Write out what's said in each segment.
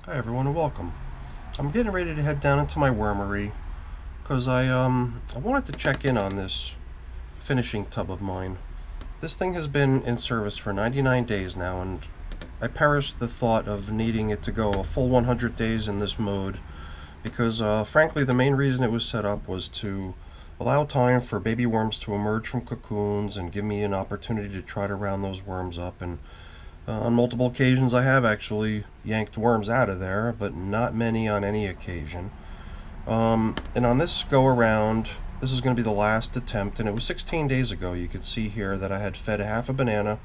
Hi everyone and welcome. I'm getting ready to head down into my wormery because I wanted to check in on this finishing tub of mine. This thing has been in service for 99 days now, and I perished the thought of needing it to go a full 100 days in this mode because frankly the main reason it was set up was to allow time for baby worms to emerge from cocoons and give me an opportunity to try to round those worms up. And on multiple occasions I have actually yanked worms out of there, but not many on any occasion. And on this go around, this is going to be the last attempt, and it was 16 days ago. You can see here that I had fed half a banana,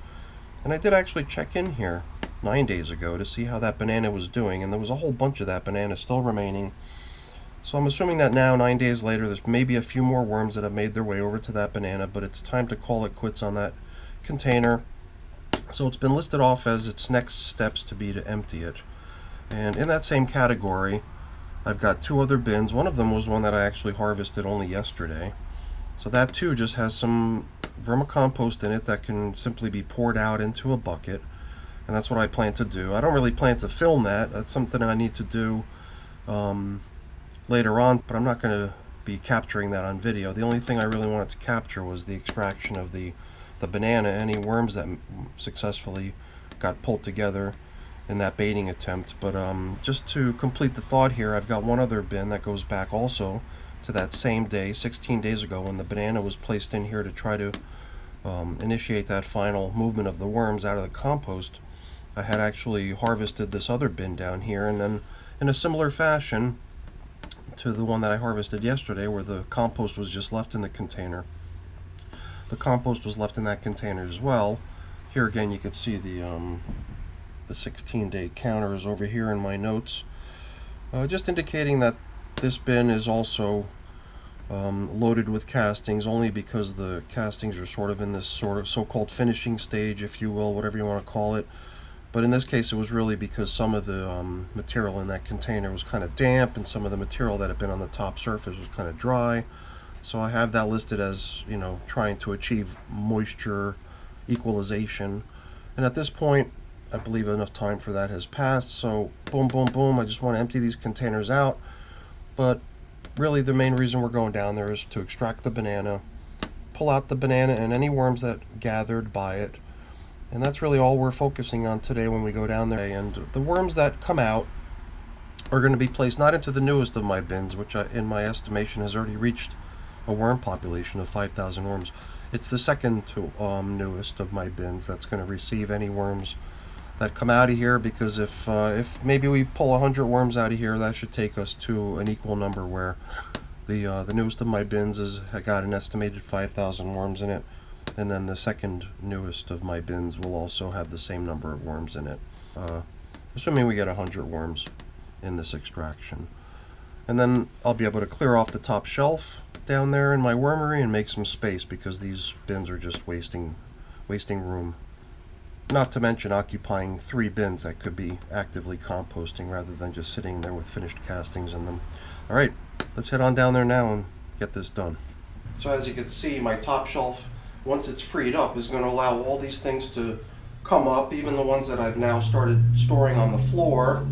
and I did actually check in here 9 days ago to see how that banana was doing, and there was a whole bunch of that banana still remaining. So I'm assuming that now, 9 days later, there's maybe a few more worms that have made their way over to that banana, but it's time to call it quits on that container. So it's been listed off as its next steps to be to empty it. And in that same category, I've got two other bins. One of them was one that I actually harvested only yesterday. So that too just has some vermicompost in it that can simply be poured out into a bucket. And that's what I plan to do. I don't really plan to film that. That's something I need to do later on, but I'm not going to be capturing that on video. The only thing I really wanted to capture was the extraction of the banana, any worms that successfully got pulled together in that baiting attempt. But just to complete the thought here, I've got one other bin that goes back also to that same day, 16 days ago, when the banana was placed in here to try to initiate that final movement of the worms out of the compost. I had actually harvested this other bin down here, and then in a similar fashion to the one that I harvested yesterday, where the compost was just left in the container, the compost was left in that container as well. Here again you could see the 16-day counter is over here in my notes, just indicating that this bin is also loaded with castings, only because the castings are sort of in this sort of so-called finishing stage, if you will, whatever you want to call it. But in this case it was really because some of the material in that container was kind of damp, and some of the material that had been on the top surface was kind of dry. So I have that listed as, you know, trying to achieve moisture equalization. And at this point, I believe enough time for that has passed. So boom, boom, boom, I just want to empty these containers out. But really the main reason we're going down there is to extract the banana, pull out the banana and any worms that gathered by it. And that's really all we're focusing on today when we go down there. And the worms that come out are going to be placed not into the newest of my bins, which in my estimation has already reached a worm population of 5,000 worms. It's the second to newest of my bins that's going to receive any worms that come out of here, because if maybe we pull 100 worms out of here, that should take us to an equal number where the newest of my bins is got an estimated 5,000 worms in it, and then the second newest of my bins will also have the same number of worms in it, assuming we get 100 worms in this extraction. And then I'll be able to clear off the top shelf down there in my wormery and make some space, because these bins are just wasting room. Not to mention occupying 3 bins that could be actively composting rather than just sitting there with finished castings in them. Alright, let's head on down there now and get this done. So as you can see, my top shelf, once it's freed up, is going to allow all these things to come up, even the ones that I've now started storing on the floor.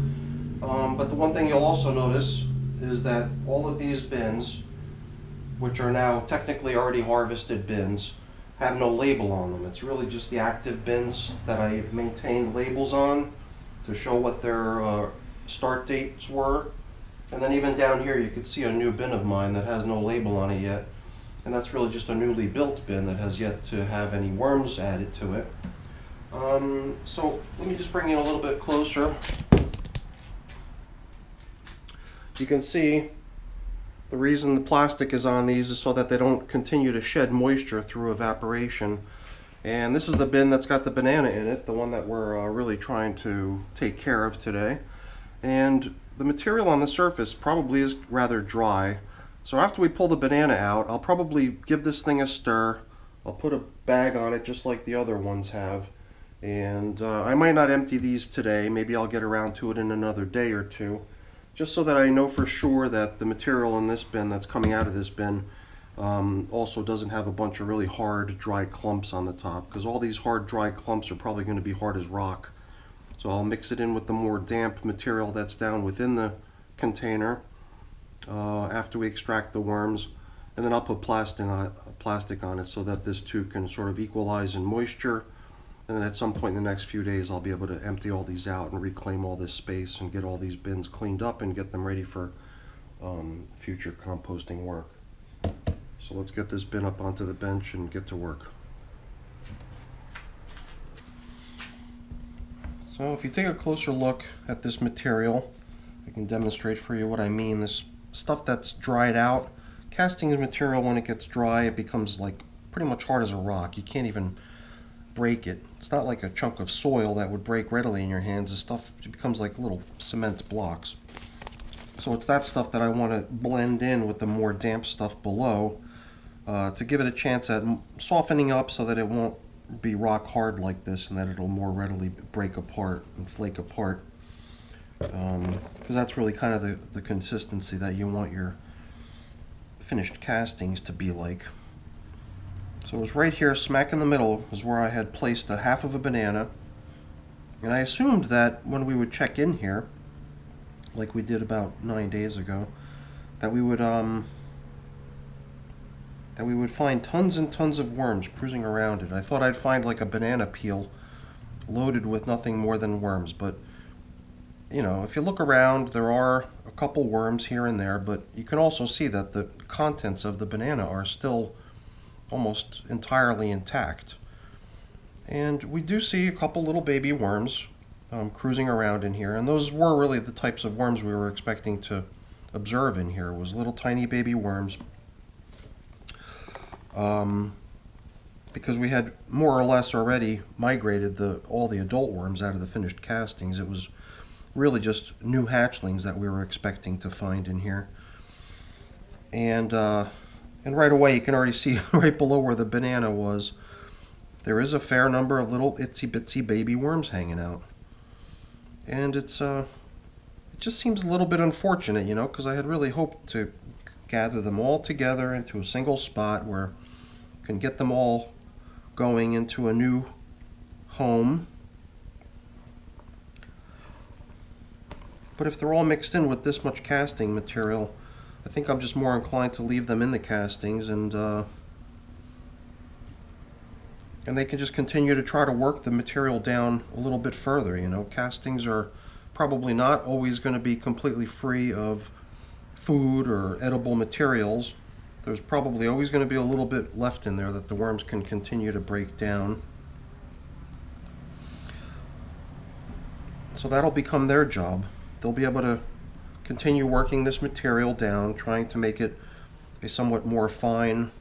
But the one thing you'll also notice is that all of these bins, which are now technically already harvested bins, have no label on them. It's really just the active bins that I maintained labels on to show what their start dates were. And then even down here you can see a new bin of mine that has no label on it yet, and that's really just a newly built bin that has yet to have any worms added to it. So let me just bring you a little bit closer. You can see the reason the plastic is on these is so that they don't continue to shed moisture through evaporation. And this is the bin that's got the banana in it, the one that we're really trying to take care of today. And the material on the surface probably is rather dry. So after we pull the banana out, I'll probably give this thing a stir. I'll put a bag on it just like the other ones have. And I might not empty these today. Maybe I'll get around to it in another day or two, just so that I know for sure that the material in this bin that's coming out of this bin also doesn't have a bunch of really hard, dry clumps on the top, because all these hard, dry clumps are probably going to be hard as rock. So So I'll mix it in with the more damp material that's down within the container after we extract the worms, and then I'll put plastic on it so that this too can sort of equalize in moisture. And then at some point in the next few days, I'll be able to empty all these out and reclaim all this space and get all these bins cleaned up and get them ready for future composting work. So let's get this bin up onto the bench and get to work. So if you take a closer look at this material, I can demonstrate for you what I mean. This stuff that's dried out, castings material, when it gets dry, it becomes like pretty much hard as a rock. You can't even break it. It's not like a chunk of soil that would break readily in your hands. This stuff, it becomes like little cement blocks. So it's that stuff that I want to blend in with the more damp stuff below to give it a chance at softening up so that it won't be rock hard like this and that it'll more readily break apart and flake apart. Because that's really kind of the consistency that you want your finished castings to be like. So it was right here, smack in the middle, is where I had placed a half of a banana. And I assumed that when we would check in here, like we did about 9 days ago, that we would find tons and tons of worms cruising around it. I thought I'd find like a banana peel loaded with nothing more than worms, but you know, if you look around, there are a couple worms here and there, but you can also see that the contents of the banana are still almost entirely intact. And we do see a couple little baby worms cruising around in here, and those were really the types of worms we were expecting to observe in here, was little tiny baby worms. Because we had more or less already migrated all the adult worms out of the finished castings. It was really just new hatchlings that we were expecting to find in here. And right away you can already see right below where the banana was, there is a fair number of little itsy bitsy baby worms hanging out. And it just seems a little bit unfortunate, you know, because I had really hoped to gather them all together into a single spot where you can get them all going into a new home. But if they're all mixed in with this much casting material, I think I'm just more inclined to leave them in the castings, and they can just continue to try to work the material down a little bit further. You know, castings are probably not always going to be completely free of food or edible materials. There's probably always going to be a little bit left in there that the worms can continue to break down. So that'll become their job. They'll be able to continue working this material down, trying to make it a somewhat more fine,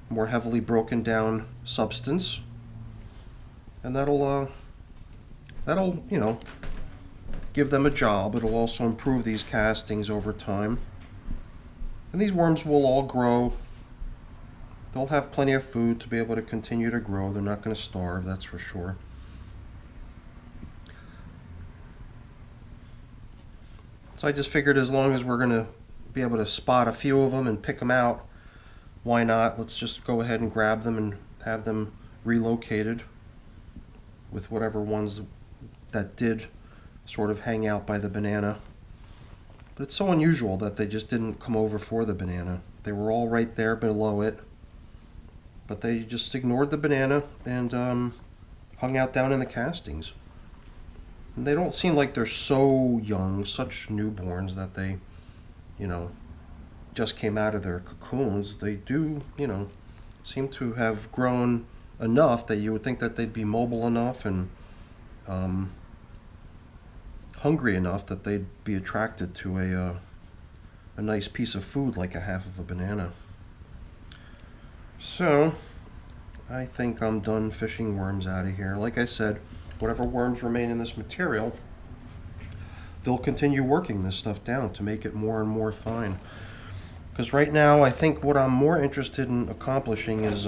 more heavily broken down substance. And that'll you know, give them a job. It'll also improve these castings over time. And these worms will all grow. They'll have plenty of food to be able to continue to grow. They're not going to starve, that's for sure. So I just figured as long as we're going to be able to spot a few of them and pick them out, why not? Let's just go ahead and grab them and have them relocated with whatever ones that did sort of hang out by the banana. But it's so unusual that they just didn't come over for the banana. They were all right there below it, but they just ignored the banana and hung out down in the castings. And they don't seem like they're so young, such newborns, that they, you know, just came out of their cocoons. They do, you know, seem to have grown enough that you would think that they'd be mobile enough and hungry enough that they'd be attracted to a nice piece of food like a half of a banana. So I think I'm done fishing worms out of here. Like I said, whatever worms remain in this material, they'll continue working this stuff down to make it more and more fine. Because right now I think what I'm more interested in accomplishing is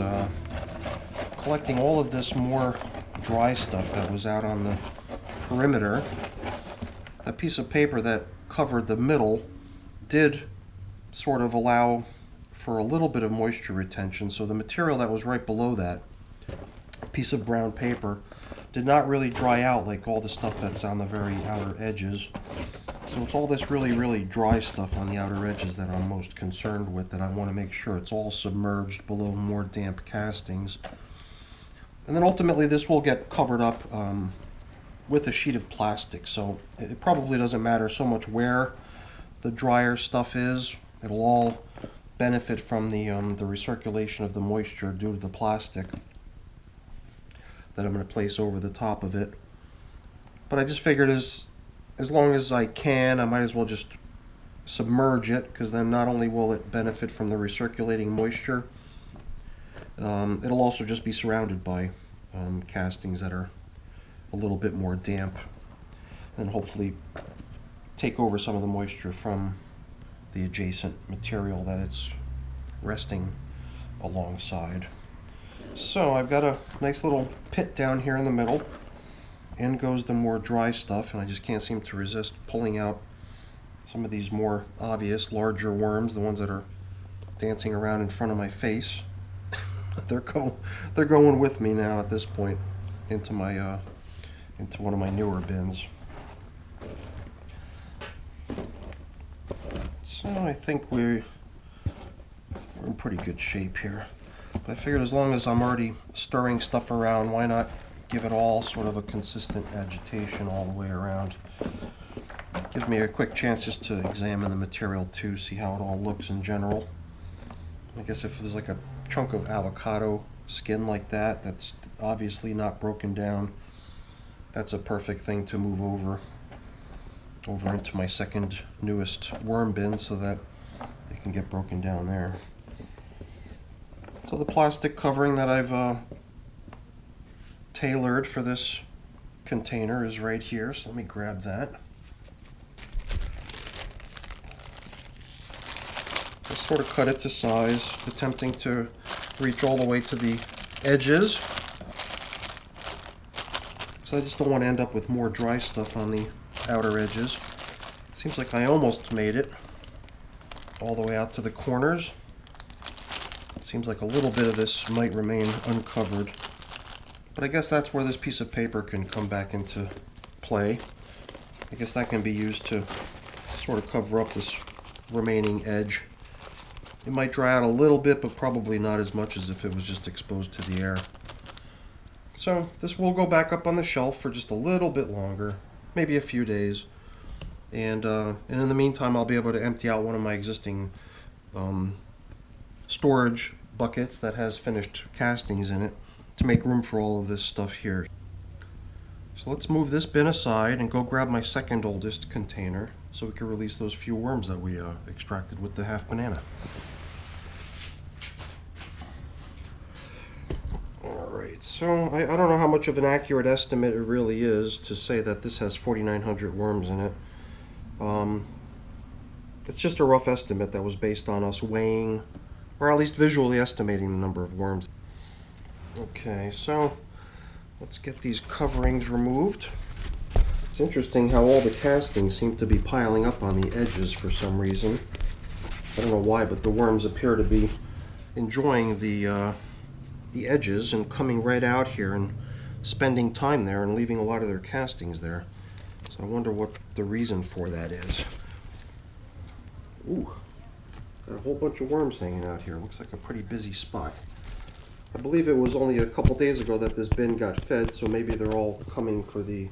collecting all of this more dry stuff that was out on the perimeter. That piece of paper that covered the middle did sort of allow for a little bit of moisture retention, so the material that was right below that piece of brown paper did not really dry out like all the stuff that's on the very outer edges. So it's all this really dry stuff on the outer edges that I'm most concerned with, that I want to make sure it's all submerged below more damp castings. And then ultimately this will get covered up with a sheet of plastic, so it probably doesn't matter so much where the drier stuff is. It'll all benefit from the recirculation of the moisture due to the plastic that I'm going to place over the top of it. But I just figured as long as I can, I might as well just submerge it, because then not only will it benefit from the recirculating moisture, it'll also just be surrounded by castings that are a little bit more damp, and hopefully take over some of the moisture from the adjacent material that it's resting alongside. So I've got a nice little pit down here in the middle. In goes the more dry stuff, and I just can't seem to resist pulling out some of these more obvious, larger worms, the ones that are dancing around in front of my face. They're going with me now at this point into my into one of my newer bins. So I think we're in pretty good shape here. But I figured as long as I'm already stirring stuff around, why not give it all sort of a consistent agitation all the way around. Gives me a quick chance just to examine the material too, see how it all looks in general. I guess if there's like a chunk of avocado skin like that, that's obviously not broken down, that's a perfect thing to move over into my second newest worm bin so that it can get broken down there. So the plastic covering that I've tailored for this container is right here, so let me grab that. I sort of cut it to size, attempting to reach all the way to the edges. So I just don't want to end up with more dry stuff on the outer edges. Seems like I almost made it all the way out to the corners. It seems like a little bit of this might remain uncovered. But I guess that's where this piece of paper can come back into play. I guess that can be used to sort of cover up this remaining edge. It might dry out a little bit, but probably not as much as if it was just exposed to the air. So this will go back up on the shelf for just a little bit longer, maybe a few days. And in the meantime, I'll be able to empty out one of my existing storage buckets that has finished castings in it to make room for all of this stuff here. So let's move this bin aside and go grab my second oldest container so we can release those few worms that we extracted with the half banana. Alright, so I don't know how much of an accurate estimate it really is to say that this has 4,900 worms in it. It's just a rough estimate that was based on us weighing, or at least visually estimating the number of worms. Okay, so let's get these coverings removed. It's interesting how all the castings seem to be piling up on the edges for some reason. I don't know why, but the worms appear to be enjoying the edges and coming right out here and spending time there and leaving a lot of their castings there. So I wonder what the reason for that is. Ooh, got a whole bunch of worms hanging out here. Looks like a pretty busy spot. I believe it was only a couple days ago that this bin got fed, so maybe they're all coming for the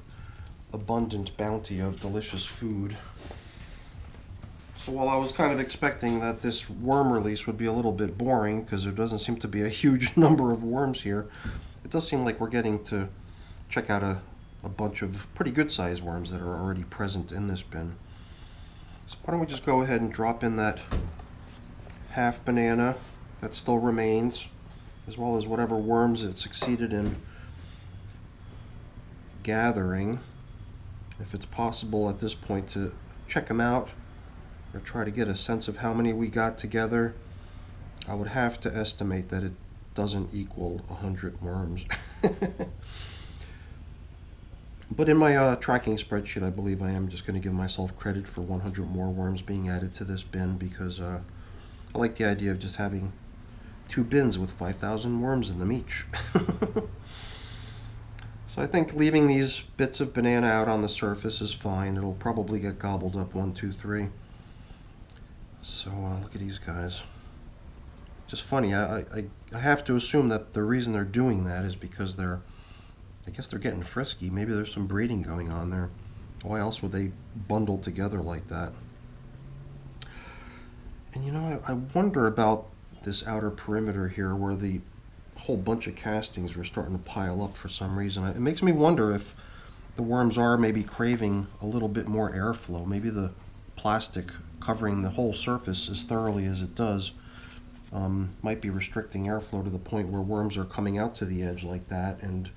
abundant bounty of delicious food. So while I was kind of expecting that this worm release would be a little bit boring, because there doesn't seem to be a huge number of worms here, it does seem like we're getting to check out a bunch of pretty good sized worms that are already present in this bin. So why don't we just go ahead and drop in that half banana that still remains, as well as whatever worms it succeeded in gathering. If it's possible at this point to check them out or try to get a sense of how many we got together, I would have to estimate that it doesn't equal 100 worms. But in my tracking spreadsheet, I believe I am just going to give myself credit for 100 more worms being added to this bin, because I like the idea of just having 2 bins with 5,000 worms in them each. So So I think leaving these bits of banana out on the surface is fine. It'll probably get gobbled up 1, 2, 3. So look at these guys. Just funny, I have to assume that the reason they're doing that is because I guess they're getting frisky. Maybe there's some breeding going on there. Why else would they bundle together like that? And you know, I wonder about this outer perimeter here where the whole bunch of castings are starting to pile up for some reason. It makes me wonder if the worms are maybe craving a little bit more airflow. Maybe the plastic covering the whole surface as thoroughly as it does might be restricting airflow to the point where worms are coming out to the edge like that and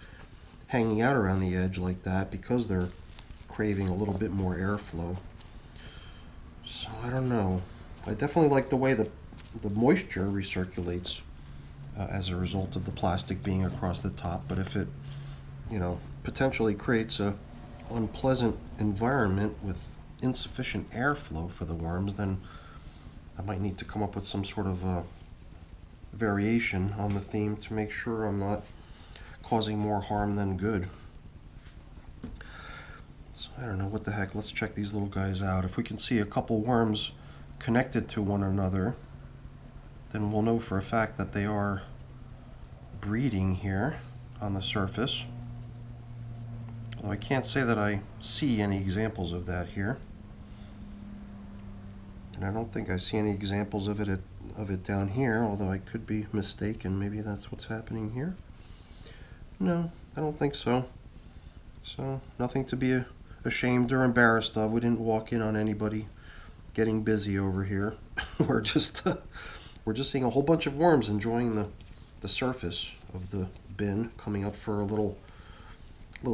hanging out around the edge like that because they're craving a little bit more airflow. So I don't know. I definitely like the way the moisture recirculates as a result of the plastic being across the top, but if it, you know, potentially creates a unpleasant environment with insufficient airflow for the worms, then I might need to come up with some sort of variation on the theme to make sure I'm not causing more harm than good. So I don't know, what the heck. Let's check these little guys out. If we can see a couple worms connected to one another, then we'll know for a fact that they are breeding here on the surface. Although I can't say that I see any examples of that here. And I don't think I see any examples of it down here, although I could be mistaken. Maybe that's what's happening here. No, I don't think so. So nothing to be ashamed or embarrassed of. We didn't walk in on anybody getting busy over here. we're just seeing a whole bunch of worms enjoying the surface of the bin, coming up for a little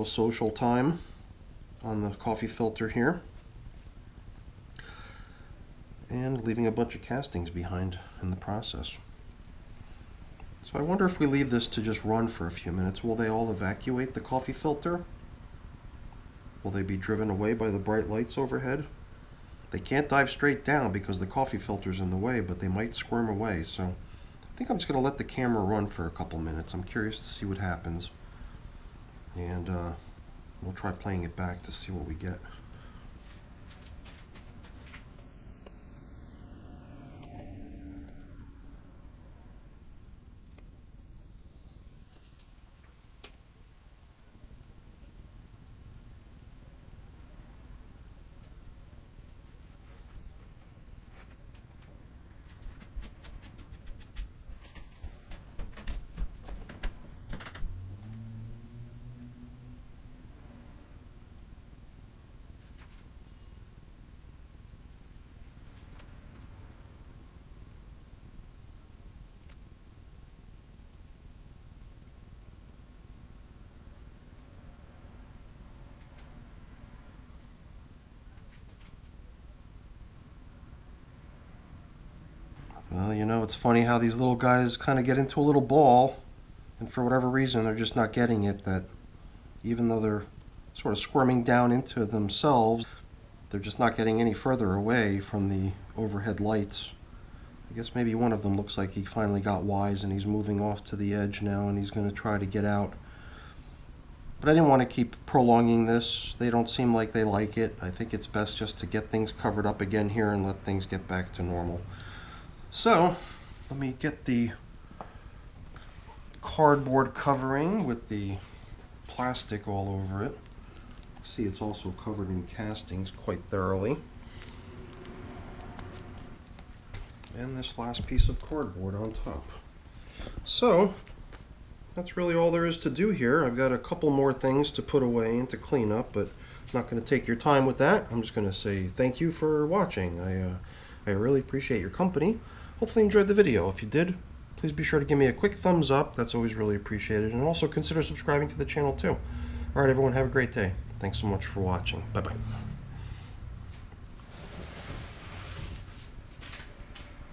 social time on the coffee filter here, and leaving a bunch of castings behind in the process. So I wonder if we leave this to just run for a few minutes, will they all evacuate the coffee filter? Will they be driven away by the bright lights overhead? They can't dive straight down because the coffee filter's in the way, but they might squirm away. So I think I'm just going to let the camera run for a couple minutes. I'm curious to see what happens. And we'll try playing it back to see what we get. Well, you know, it's funny how these little guys kind of get into a little ball, and for whatever reason they're just not getting it, that even though they're sort of squirming down into themselves, they're just not getting any further away from the overhead lights. I guess maybe one of them looks like he finally got wise and he's moving off to the edge now and he's going to try to get out. But I didn't want to keep prolonging this. They don't seem like they like it. I think it's best just to get things covered up again here and let things get back to normal. So let me get the cardboard covering with the plastic all over it. See, it's also covered in castings quite thoroughly. And this last piece of cardboard on top. So that's really all there is to do here. I've got a couple more things to put away and to clean up, but I'm not going to take your time with that. I'm just going to say thank you for watching. I really appreciate your company. Hopefully you enjoyed the video. If you did, please be sure to give me a quick thumbs up. That's always really appreciated. And also consider subscribing to the channel too. Alright everyone, have a great day. Thanks so much for watching. Bye-bye.